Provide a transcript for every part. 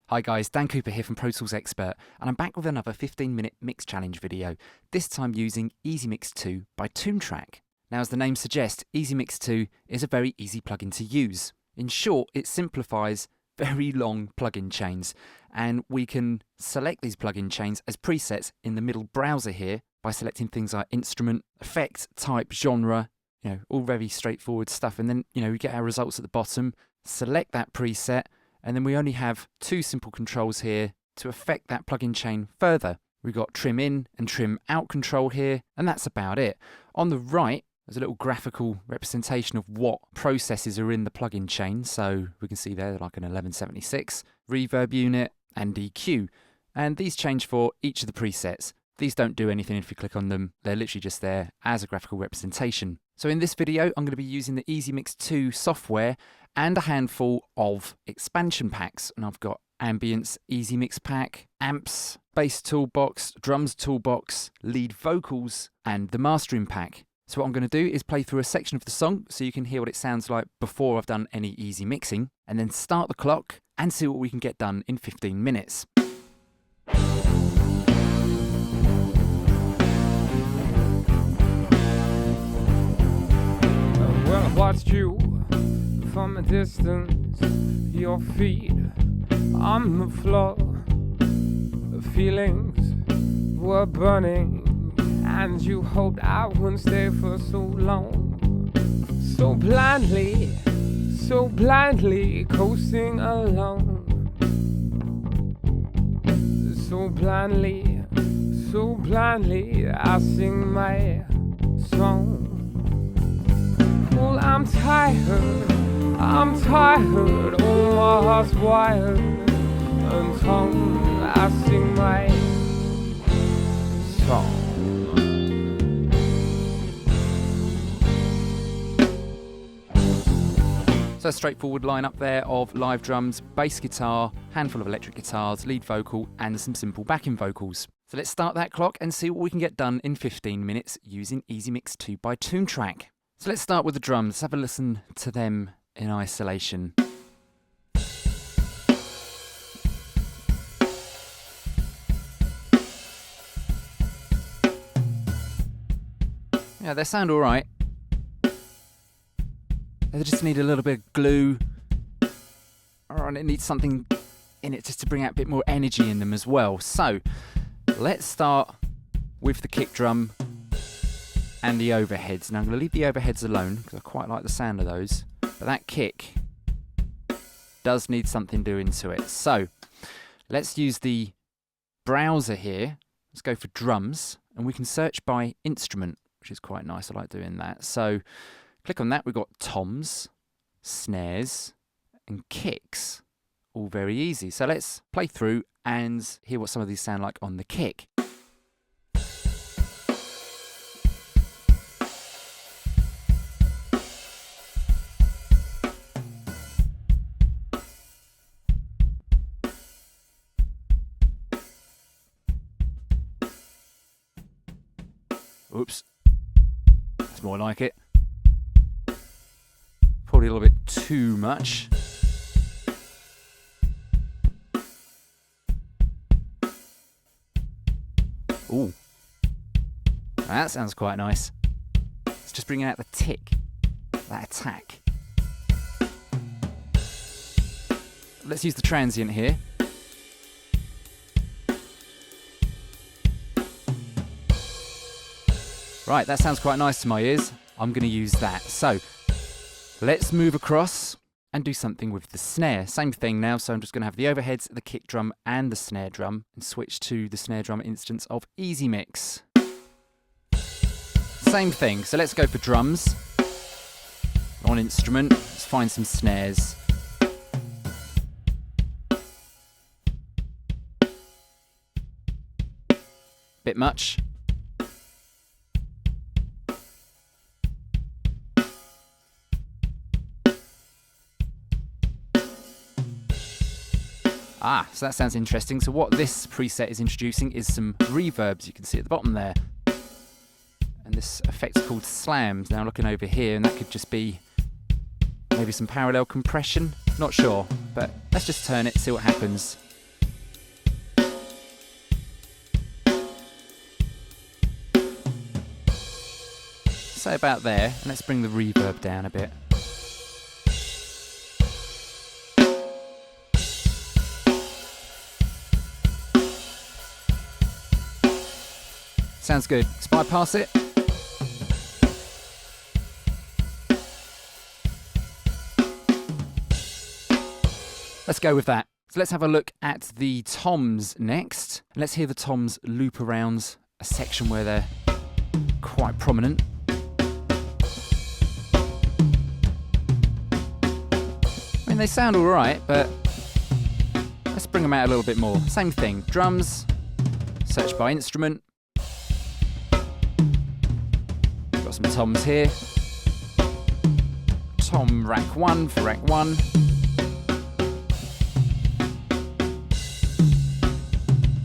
Hi guys, Dan Cooper here from Pro Tools Expert, and I'm back with another 15-minute mix challenge video, this time using EZmix 2 by Toontrack. Now, as the name suggests, EZmix 2 is a very easy plugin to use. In short, it simplifies very long plugin chains, and we can select these plugin chains as presets in the middle browser here by selecting things like instrument, effect, type, genre, all very straightforward stuff, and then we get our results at the bottom, select that preset, and then we only have two simple controls here to affect that plugin chain further. We've got trim in and trim out control here, and that's about it. On the right, there's a little graphical representation of what processes are in the plugin chain. So we can see there like an 1176, reverb unit, and EQ. And these change for each of the presets. These don't do anything if you click on them. They're literally just there as a graphical representation. So in this video, I'm going to be using the EZmix 2 software and a handful of expansion packs. And I've got Ambient's EZmix pack, Amps, Bass Toolbox, Drums Toolbox, Lead Vocals, and the Mastering pack. So what I'm going to do is play through a section of the song so you can hear what it sounds like before I've done any easy mixing, and then start the clock and see what we can get done in 15 minutes. Well, I watched you from a distance, your feet on the floor. The feelings were burning, and you hoped I wouldn't stay for so long. So blindly coasting along. So blindly I sing my song. Well, I'm tired, oh my heart's wired and tongue, I sing my song. So a straightforward lineup there of live drums, bass guitar, handful of electric guitars, lead vocal, and some simple backing vocals. So let's start that clock and see what we can get done in 15 minutes using EZmix 2 by Toontrack. So let's start with the drums. Let's have a listen to them in isolation. Yeah, they sound all right. They just need a little bit of glue, and it needs something in it just to bring out a bit more energy in them as well. So let's start with the kick drum and the overheads. Now I'm going to leave the overheads alone because I quite like the sound of those, but that kick does need something doing to it. So let's use the browser here. Let's go for drums, and we can search by instrument, which is quite nice. I like doing that. So click on that. We've got toms, snares, and kicks. All very easy. So let's play through and hear what some of these sound like on the kick. Oops. That's more like it. Probably a little bit too much. Ooh, that sounds quite nice. It's just bringing out the tick, that attack. Let's use the transient here. Right, that sounds quite nice to my ears. I'm going to use that. So let's move across and do something with the snare. Same thing now, so I'm just going to have the overheads, the kick drum, and the snare drum, and switch to the snare drum instance of EZmix. Same thing, so let's go for drums. On instrument, let's find some snares. Bit much. So that sounds interesting. So what this preset is introducing is some reverbs. You can see at the bottom there. And this effect's called slams. Now looking over here, and that could just be maybe some parallel compression. Not sure, but let's just turn it, see what happens. say about there, and let's bring the reverb down a bit. Sounds good. Let's bypass it. Let's go with that. So let's have a look at the toms next. Let's hear the toms loop around a section where they're quite prominent. I mean, they sound all right, but let's bring them out a little bit more. Same thing, drums, search by instrument. Got some toms here. Tom rack 1 for rack 1.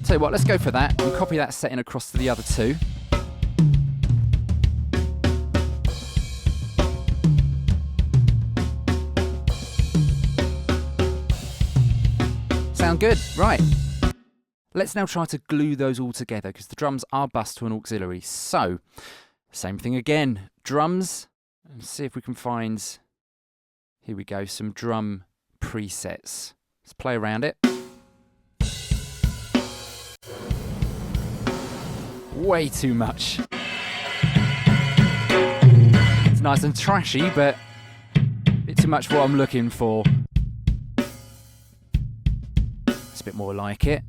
Tell you what, let's go for that and copy that setting across to the other two. Sound good? Right. Let's now try to glue those all together because the drums are bus to an auxiliary. So, same thing again. Drums. Let's see if we can find, here we go, some drum presets. Let's play around it. Way too much. It's nice and trashy, but a bit too much for what I'm looking for. It's a bit more like it.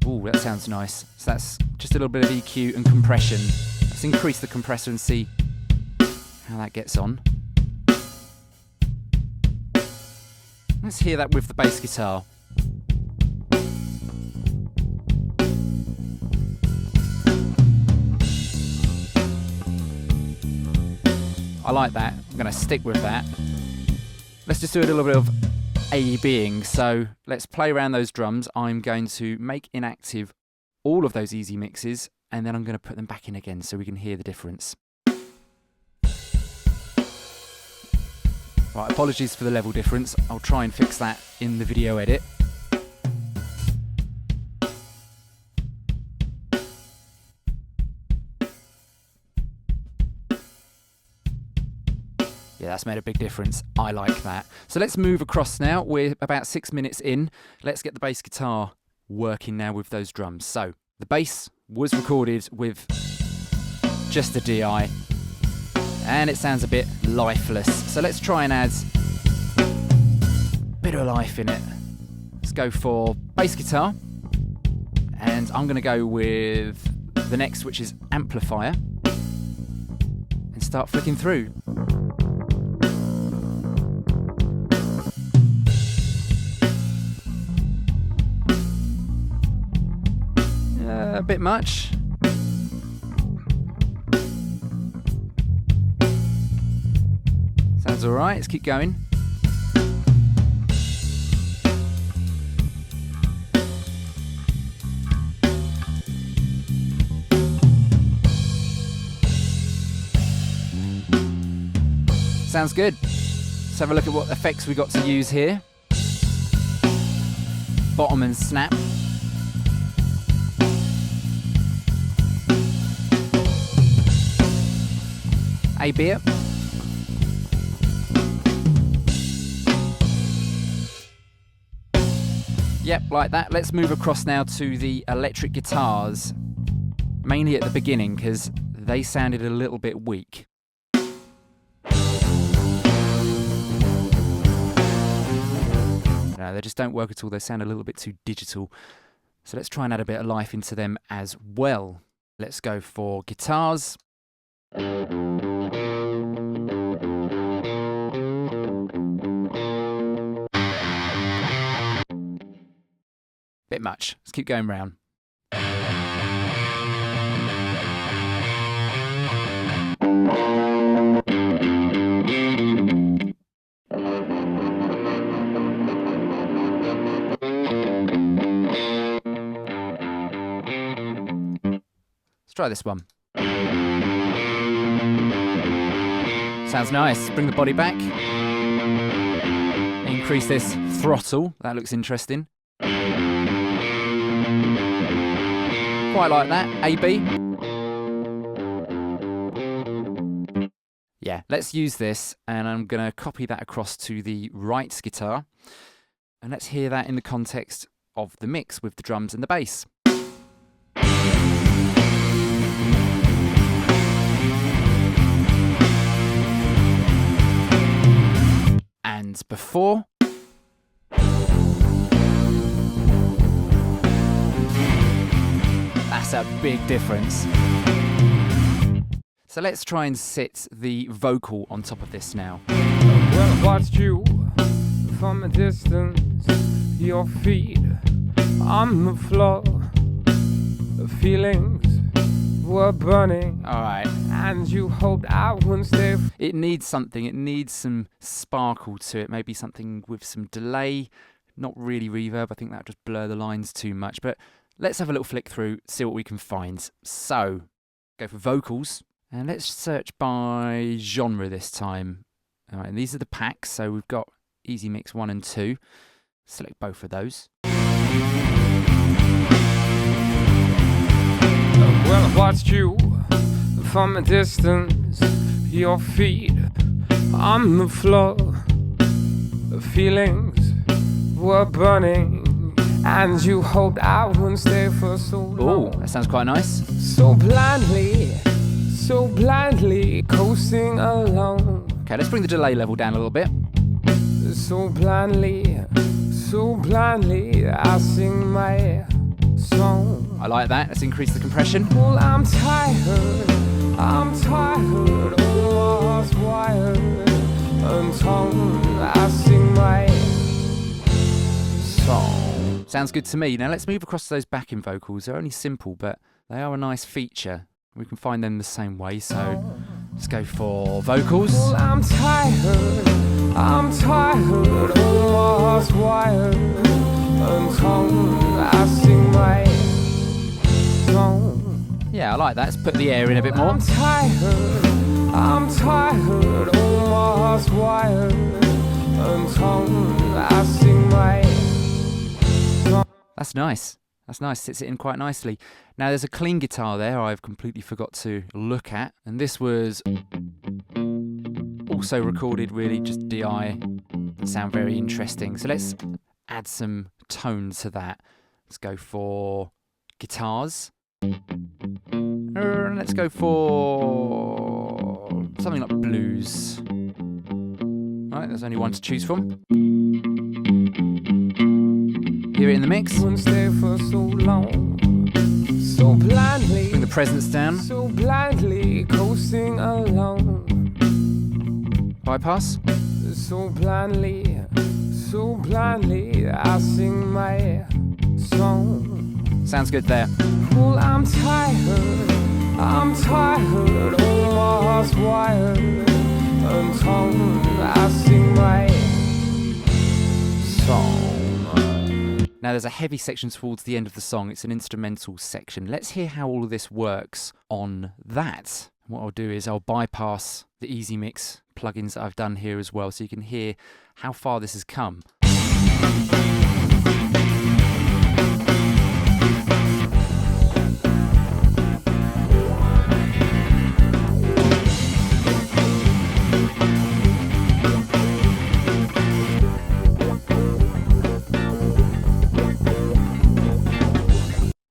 Ooh, that sounds nice. So that's just a little bit of EQ and compression. Let's increase the compressor and see how that gets on. Let's hear that with the bass guitar. I like that. I'm going to stick with that. Let's just do a little bit of A-Bing. So let's play around those drums. I'm going to make inactive all of those EZmixes, and then I'm going to put them back in again so we can hear the difference. Right, apologies for the level difference. I'll try and fix that in the video edit. Yeah, that's made a big difference. I like that. So let's move across now. We're about 6 minutes in. Let's get the bass guitar working now with those drums. So the bass was recorded with just the DI, and it sounds a bit lifeless. So let's try and add a bit of life in it. Let's go for bass guitar, and I'm going to go with the next, which is amplifier, and start flicking through. A bit much. Sounds alright, let's keep going. Sounds good. Let's have a look at what effects we got to use here. Bottom and snap. Ambient. Yep, like that. Let's move across now to the electric guitars, mainly at the beginning because they sounded a little bit weak. No, they just don't work at all. They sound a little bit too digital. So let's try and add a bit of life into them as well. Let's go for guitars. Bit much. Let's keep going round. Let's try this one. Sounds nice. Bring the body back. Increase this throttle. That looks interesting. Quite Quite like that. A-B. Yeah, let's use this, and I'm going to copy that across to the right guitar. And let's hear that in the context of the mix with the drums and the bass. And before. That's a big difference. So let's try and sit the vocal on top of this now. Well, I watched you from a distance, your feet on the floor. The feelings were burning. All right. And you hoped I wouldn't stay. It needs something. It needs some sparkle to it. Maybe something with some delay. Not really reverb. I think that would just blur the lines too much. But let's have a little flick through, see what we can find. So, go for vocals. And let's search by genre this time. All right, and these are the packs. So we've got EZmix 1 and 2. Select both of those. Well, I watched you from a distance, your feet on the floor. The feelings were burning, and you hoped I wouldn't stay for so long. Oh, that sounds quite nice. So blindly coasting along. Okay, let's bring the delay level down a little bit. So blindly, I sing my song. I like that. Let's increase the compression. Well, I'm tired, oh, my heart's wired and torn. I sing my song. Sounds good to me. Now let's move across to those backing vocals. They're only simple, but they are a nice feature. We can find them the same way, so let's go for vocals. Well, I'm tired, oh, my heart's wired and torn. I sing my song. Yeah, I like that. Let's put the air in a bit more. I'm tired, oh, my heart's wired and torn. I sing my song. That's nice. That's nice. Sits it in quite nicely. Now there's a clean guitar there I've completely forgot to look at. And this was also recorded really just DI. Sound very interesting. So let's add some tone to that. Let's go for guitars. Let's go for something like blues. All right, there's only one to choose from. Hear it in the mix. Wouldn't stay for so long. So blindly. Bring the presence down. So blindly coasting along. Bypass. So blindly, I sing my song. Sounds good there. Well, I'm tired, oh, my heart's wired and torn. I sing my song. Now there's a heavy section towards the end of the song. It's an instrumental section. Let's hear how all of this works on that. What I'll do is I'll bypass the EZmix plugins that I've done here as well, so you can hear how far this has come.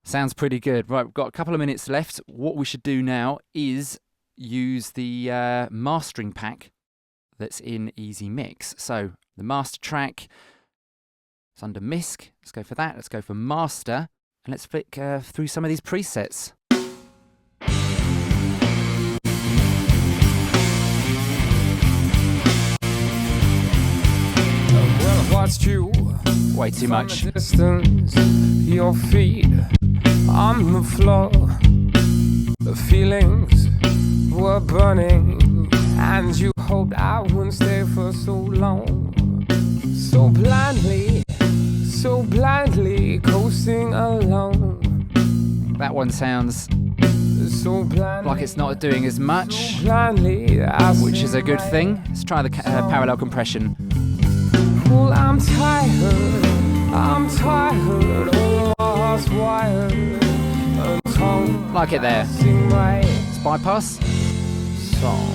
Sounds pretty good. Right, we've got a couple of minutes left. What we should do now is use the mastering pack that's in EZmix. So the master track, it's under MISC. Let's go for that. Let's go for master, and let's flick through some of these presets. Well, I watched you Way too much. from a distance, your feet on the floor. The feelings were burning, and you hoped I wouldn't stay for so long. So blindly coasting along. That one sounds So blindly, like it's not doing as much, so blindly, which is a good thing. Let's try the parallel compression. Well, I'm tired, oh, my heart's wired and tongue. Like it there. Sing my It's bypass. song.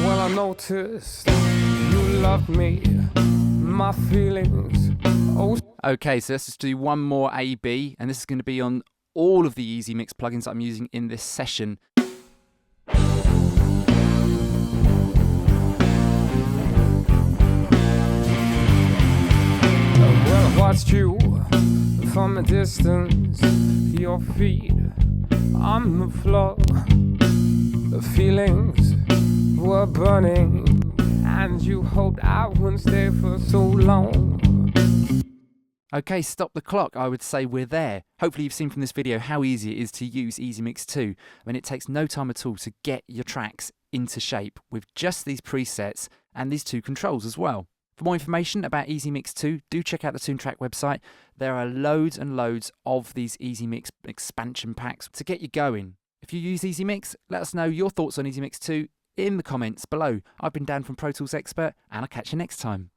Well, I noticed you loved me, my feelings. Oh, Okay, so let's just do one more A-B, and this is going to be on all of the EZmix plugins that I'm using in this session. well, I watched you from a distance, your feet on the floor. The feelings were burning, and you hoped I wouldn't stay for so long. Okay, stop the clock. I would say we're there. Hopefully you've seen from this video how easy it is to use EZmix 2. I mean, it takes no time at all to get your tracks into shape with just these presets and these two controls as well. For more information about EZmix 2, do check out the Toontrack website. There are loads and loads of these EZmix expansion packs to get you going. If you use EZmix, let us know your thoughts on EZmix 2 in the comments below. I've been Dan from Pro Tools Expert, and I'll catch you next time.